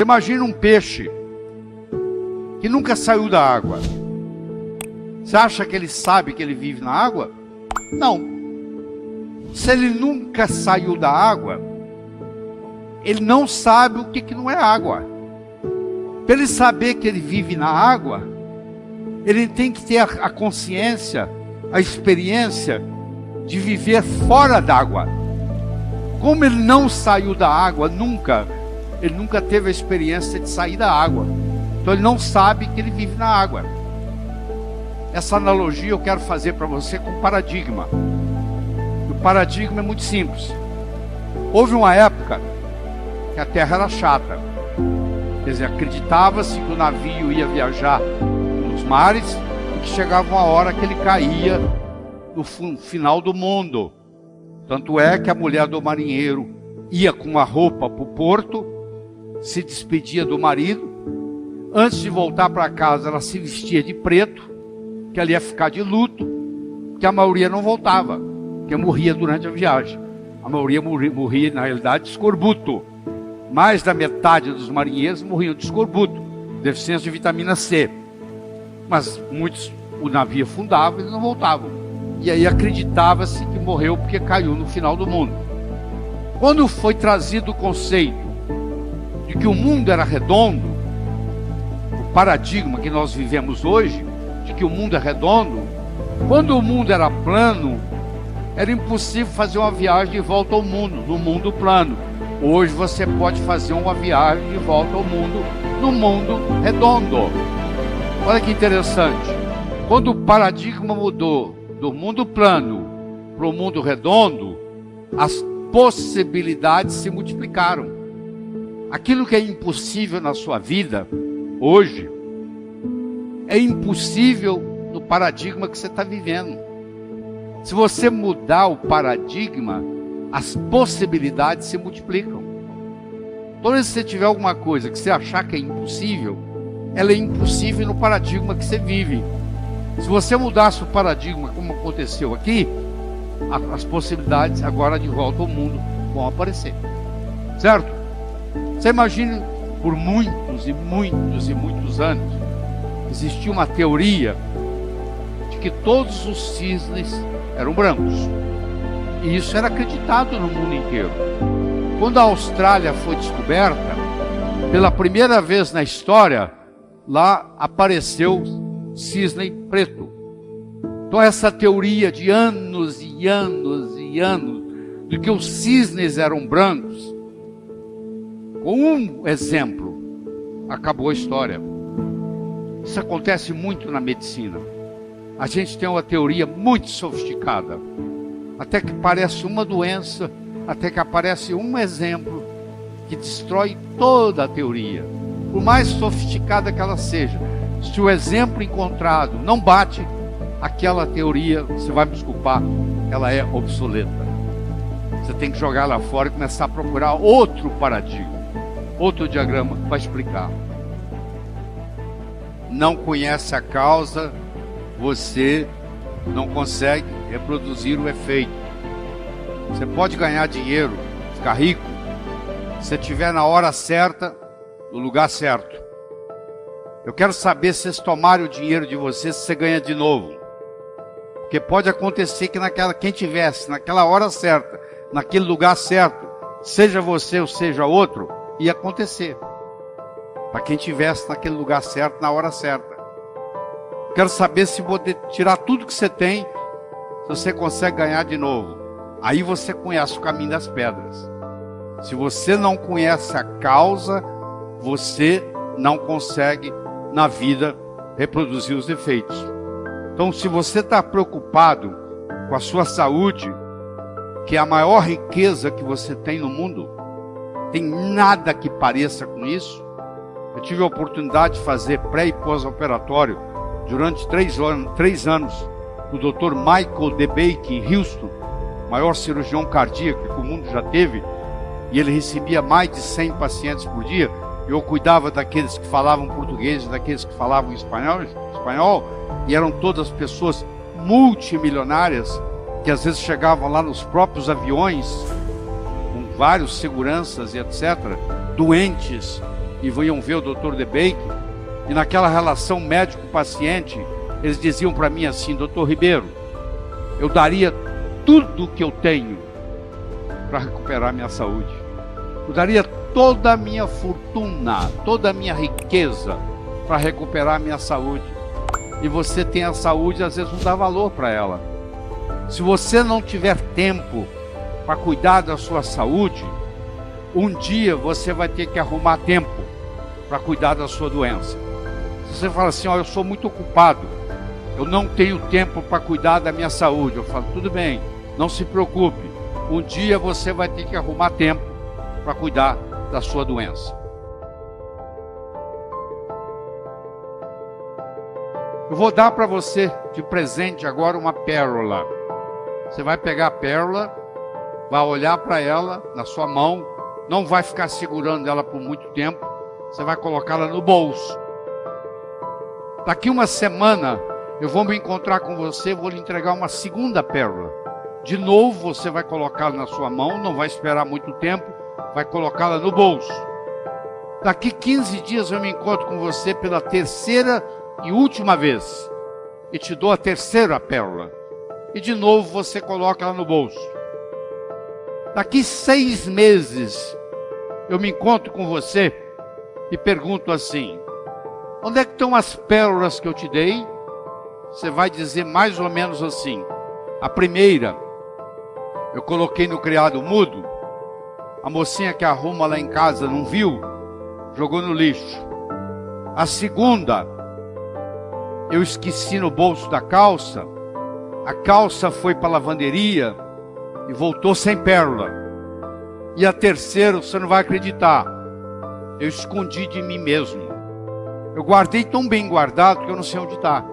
Imagina um peixe que nunca saiu da água. Você acha que ele sabe que ele vive na água? Não. Se ele nunca saiu da água, ele não sabe o que não é água. Para ele saber que ele vive na água, ele tem que ter a consciência, a experiência de viver fora d'água. Como ele não saiu da água nunca, ele nunca teve a experiência de sair da água. Então ele não sabe que ele vive na água. Essa analogia eu quero fazer para você com paradigma. O paradigma é muito simples. Houve uma época que a terra era chata. Quer dizer, acreditava-se que o navio ia viajar nos mares e que chegava uma hora que ele caía no final do mundo. Tanto é que a mulher do marinheiro ia com uma roupa para o porto, se despedia do marido. Antes de voltar para casa, ela se vestia de preto, que ela ia ficar de luto, que a maioria não voltava, que morria durante a viagem. A maioria morria, na realidade, de escorbuto. Mais da metade dos marinheiros morriam de escorbuto, deficiência de vitamina C. Mas muitos, o navio afundava e eles não voltavam. E aí acreditava-se que morreu porque caiu no final do mundo. Quando foi trazido o conceito de que o mundo era redondo, o paradigma que nós vivemos hoje, de que o mundo é redondo, quando o mundo era plano, era impossível fazer uma viagem de volta ao mundo, no mundo plano. Hoje você pode fazer uma viagem de volta ao mundo, no mundo redondo. Olha que interessante. Quando o paradigma mudou do mundo plano para o mundo redondo, as possibilidades se multiplicaram. Aquilo que é impossível na sua vida, hoje, é impossível no paradigma que você está vivendo. Se você mudar o paradigma, as possibilidades se multiplicam. Toda vez que você tiver alguma coisa que você achar que é impossível, ela é impossível no paradigma que você vive. Se você mudasse o paradigma, como aconteceu aqui, as possibilidades agora de volta ao mundo vão aparecer. Certo? Você imagina, por muitos e muitos e muitos anos, existia uma teoria de que todos os cisnes eram brancos. E isso era acreditado no mundo inteiro. Quando a Austrália foi descoberta, pela primeira vez na história, lá apareceu cisne preto. Então essa teoria de anos e anos e anos, de que os cisnes eram brancos, com um exemplo, acabou a história. Isso acontece muito na medicina. A gente tem uma teoria muito sofisticada, até que parece uma doença, até que aparece um exemplo que destrói toda a teoria, por mais sofisticada que ela seja. Se o exemplo encontrado não bate, aquela teoria, você vai me desculpar, ela é obsoleta. Você tem que jogar lá fora e começar a procurar outro paradigma, outro diagrama para explicar. Não conhece a causa, você não consegue reproduzir o efeito. Você pode ganhar dinheiro, ficar rico, se você estiver na hora certa, no lugar certo. Eu quero saber se vocês tomarem o dinheiro de vocês, se você ganha de novo. Porque pode acontecer que quem tivesse naquela hora certa, naquele lugar certo, seja você ou seja outro, ia acontecer. Para quem tivesse naquele lugar certo, na hora certa. Quero saber se poder tirar tudo que você tem, se você consegue ganhar de novo. Aí você conhece o caminho das pedras. Se você não conhece a causa, você não consegue na vida reproduzir os efeitos. Então, se você está preocupado com a sua saúde, que é a maior riqueza que você tem no mundo, tem nada que pareça com isso. Eu tive a oportunidade de fazer pré e pós-operatório durante 3 anos o Dr. Michael DeBake em Houston, maior cirurgião cardíaco que o mundo já teve, e ele recebia mais de 100 pacientes por dia. Eu cuidava daqueles que falavam português e daqueles que falavam espanhol, e eram todas pessoas multimilionárias, que às vezes chegavam lá nos próprios aviões, com vários seguranças e etc., doentes, e iam ver o Dr. DeBake, e naquela relação médico-paciente, eles diziam para mim assim: Dr. Ribeiro, eu daria tudo que eu tenho para recuperar minha saúde. Eu daria toda a minha fortuna, toda a minha riqueza para recuperar minha saúde. E você tem a saúde, às vezes não dá valor para ela. Se você não tiver tempo para cuidar da sua saúde, um dia você vai ter que arrumar tempo para cuidar da sua doença. Se você fala assim: ó, eu sou muito ocupado, eu não tenho tempo para cuidar da minha saúde, eu falo: tudo bem, não se preocupe, um dia você vai ter que arrumar tempo para cuidar da sua doença. Eu vou dar para você de presente agora uma pérola. Você vai pegar a pérola, vai olhar para ela na sua mão, não vai ficar segurando ela por muito tempo, você vai colocá-la no bolso. Daqui uma semana eu vou me encontrar com você, vou lhe entregar uma segunda pérola. De novo você vai colocá-la na sua mão, não vai esperar muito tempo, vai colocá-la no bolso. Daqui 15 dias eu me encontro com você pela terceira e última vez, e te dou a terceira pérola. E de novo você coloca ela no bolso. Daqui 6 meses eu me encontro com você e pergunto assim: onde é que estão as pérolas que eu te dei? Você vai dizer mais ou menos assim: a primeira eu coloquei no criado mudo, a mocinha que arruma lá em casa não viu, jogou no lixo. A segunda eu esqueci no bolso da calça, a calça foi para a lavanderia e voltou sem pérola. E a terceira, você não vai acreditar, eu escondi de mim mesmo. Eu guardei tão bem guardado que eu não sei onde está.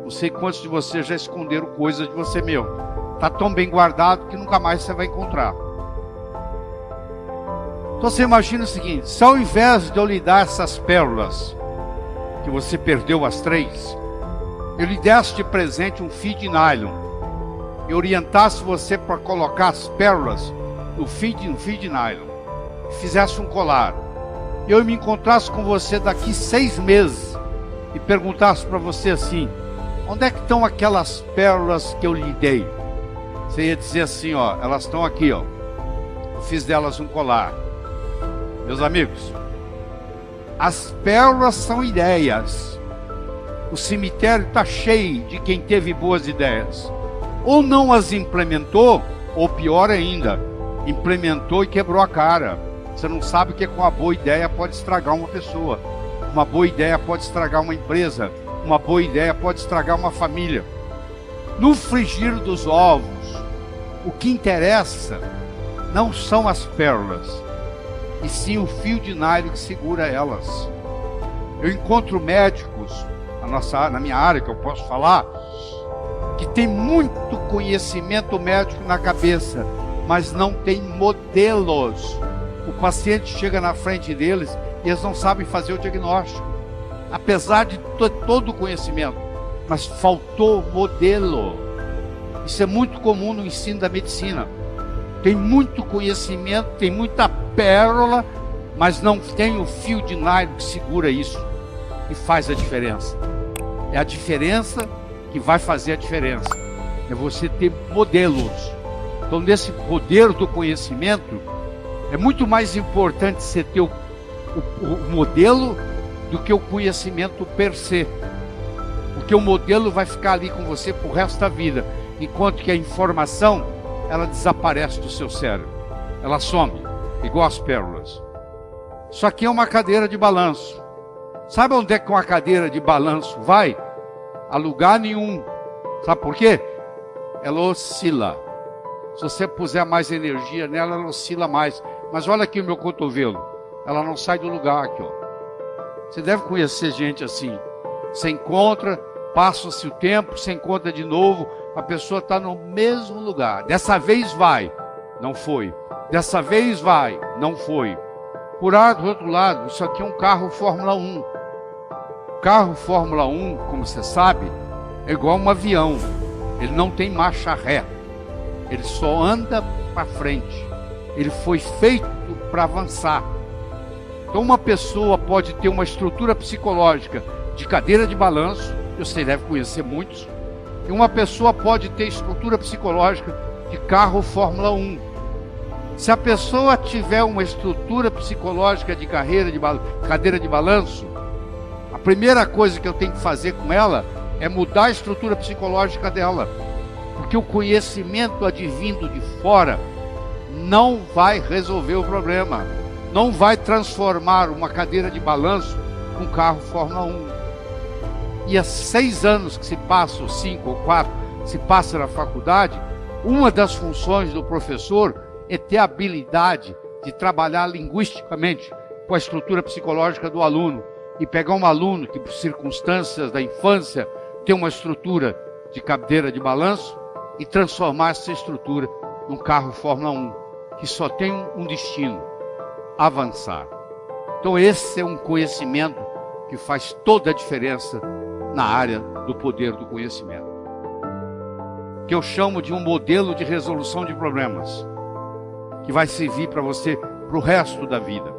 Não sei quantos de vocês já esconderam coisas de você mesmo. Está tão bem guardado que nunca mais você vai encontrar. Então você imagina o seguinte: se ao invés de eu lhe dar essas pérolas, que você perdeu as 3, eu lhe desse de presente um fio de nylon, e orientasse você para colocar as pérolas no fio de nylon, e fizesse um colar, e eu me encontrasse com você daqui 6 meses, e perguntasse para você assim: onde é que estão aquelas pérolas que eu lhe dei? Você ia dizer assim: ó, elas estão aqui, ó, eu fiz delas um colar. Meus amigos, as pérolas são ideias. O cemitério está cheio de quem teve boas ideias, ou não as implementou, ou pior ainda, implementou e quebrou a cara. Você não sabe que com uma boa ideia pode estragar uma pessoa, uma boa ideia pode estragar uma empresa, uma boa ideia pode estragar uma família. No frigir dos ovos, o que interessa não são as pérolas, e sim o fio de nylon que segura elas. Eu encontro médicos na minha área, que eu posso falar, que tem muito conhecimento médico na cabeça, mas não tem modelos. O paciente chega na frente deles e eles não sabem fazer o diagnóstico, apesar de todo o conhecimento, mas faltou modelo. Isso é muito comum no ensino da medicina. Tem muito conhecimento, tem muita pérola, mas não tem o fio de nylon que segura isso e faz a diferença. É a diferença que vai fazer a diferença. É você ter modelos. Então, nesse poder do conhecimento, é muito mais importante você ter o modelo do que o conhecimento per se. Porque o modelo vai ficar ali com você pro resto da vida, enquanto que a informação, ela desaparece do seu cérebro. Ela some, igual as pérolas. Isso aqui é uma cadeira de balanço. Sabe onde é que uma cadeira de balanço vai? A lugar nenhum. Sabe por quê? Ela oscila. Se você puser mais energia nela, ela oscila mais. Mas olha aqui o meu cotovelo. Ela não sai do lugar aqui, ó. Você deve conhecer gente assim. Você encontra, passa-se o tempo, você encontra de novo, a pessoa está no mesmo lugar. Dessa vez vai, não foi. Dessa vez vai, não foi. Por outro lado, isso aqui é um carro Fórmula 1. Carro Fórmula 1, como você sabe, é igual um avião. Ele não tem marcha ré. Ele só anda para frente. Ele foi feito para avançar. Então uma pessoa pode ter uma estrutura psicológica de cadeira de balanço, você deve conhecer muitos, e uma pessoa pode ter estrutura psicológica de carro Fórmula 1. Se a pessoa tiver uma estrutura psicológica de cadeira de balanço, a primeira coisa que eu tenho que fazer com ela é mudar a estrutura psicológica dela. Porque o conhecimento advindo de fora não vai resolver o problema. Não vai transformar uma cadeira de balanço num carro Fórmula 1. E há 6 anos que se passa, ou 5 ou 4, se passa na faculdade, uma das funções do professor é ter a habilidade de trabalhar linguisticamente com a estrutura psicológica do aluno. E pegar um aluno que, por circunstâncias da infância, tem uma estrutura de cadeira de balanço e transformar essa estrutura num carro Fórmula 1, que só tem um destino: avançar. Então esse é um conhecimento que faz toda a diferença na área do poder do conhecimento, que eu chamo de um modelo de resolução de problemas, que vai servir para você para o resto da vida.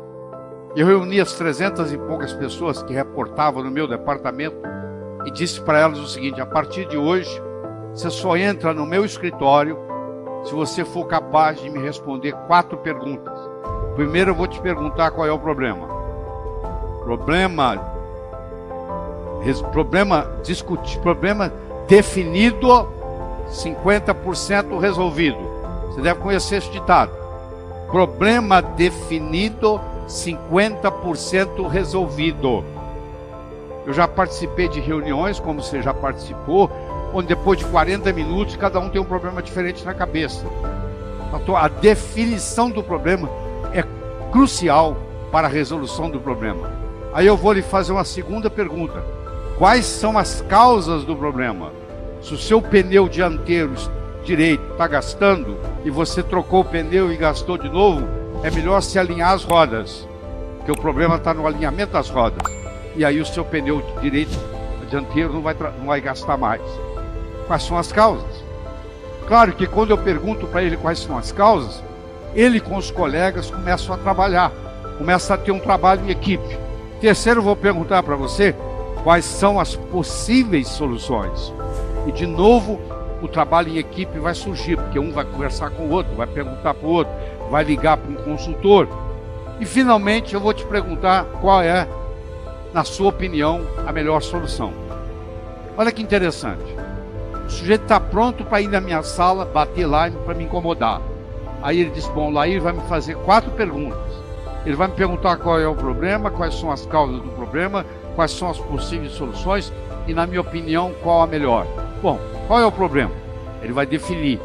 Eu reuni as 300 e poucas pessoas que reportavam no meu departamento e disse para elas o seguinte: a partir de hoje, você só entra no meu escritório se você for capaz de me responder 4 perguntas. Primeiro eu vou te perguntar qual é o problema. Problema definido, 50% resolvido. Você deve conhecer esse ditado. Problema definido, 50% resolvido. Eu já participei de reuniões, como você já participou, onde depois de 40 minutos cada um tem um problema diferente na cabeça. Então, a definição do problema é crucial para a resolução do problema. Aí eu vou lhe fazer uma segunda pergunta: quais são as causas do problema? Se o seu pneu dianteiro direito está gastando e você trocou o pneu e gastou de novo, é melhor se alinhar as rodas, porque o problema está no alinhamento das rodas. E aí o seu pneu direito dianteiro não vai gastar mais. Quais são as causas? Claro que quando eu pergunto para ele quais são as causas, ele com os colegas começam a trabalhar, começa a ter um trabalho em equipe. Terceiro, eu vou perguntar para você quais são as possíveis soluções. E de novo, o trabalho em equipe vai surgir, porque um vai conversar com o outro, vai perguntar para o outro, vai ligar para um consultor. E finalmente eu vou te perguntar qual é, na sua opinião, a melhor solução. Olha que interessante. O sujeito está pronto para ir na minha sala, bater lá para me incomodar. Aí ele diz: bom, lá ele vai me fazer 4 perguntas. Ele vai me perguntar qual é o problema, quais são as causas do problema, quais são as possíveis soluções e, na minha opinião, qual a melhor. Bom, qual é o problema? Ele vai definir.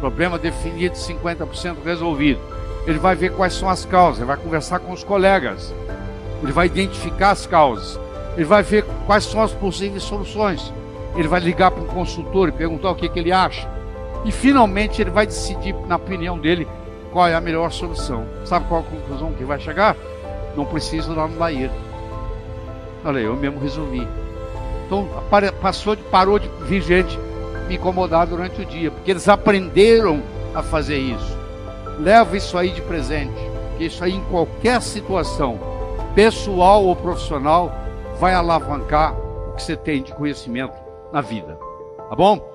Problema definido, 50% resolvido. Ele vai ver quais são as causas, ele vai conversar com os colegas. Ele vai identificar as causas. Ele vai ver quais são as possíveis soluções. Ele vai ligar para um consultor e perguntar o que ele acha. E finalmente ele vai decidir, na opinião dele, qual é a melhor solução. Sabe qual a conclusão que vai chegar? Não preciso ir lá no banheiro. Olha, eu mesmo resolvi. Então parou de vir gente me incomodar durante o dia, porque eles aprenderam a fazer isso. Leva isso aí de presente, porque isso aí em qualquer situação, pessoal ou profissional, vai alavancar o que você tem de conhecimento na vida. Tá bom?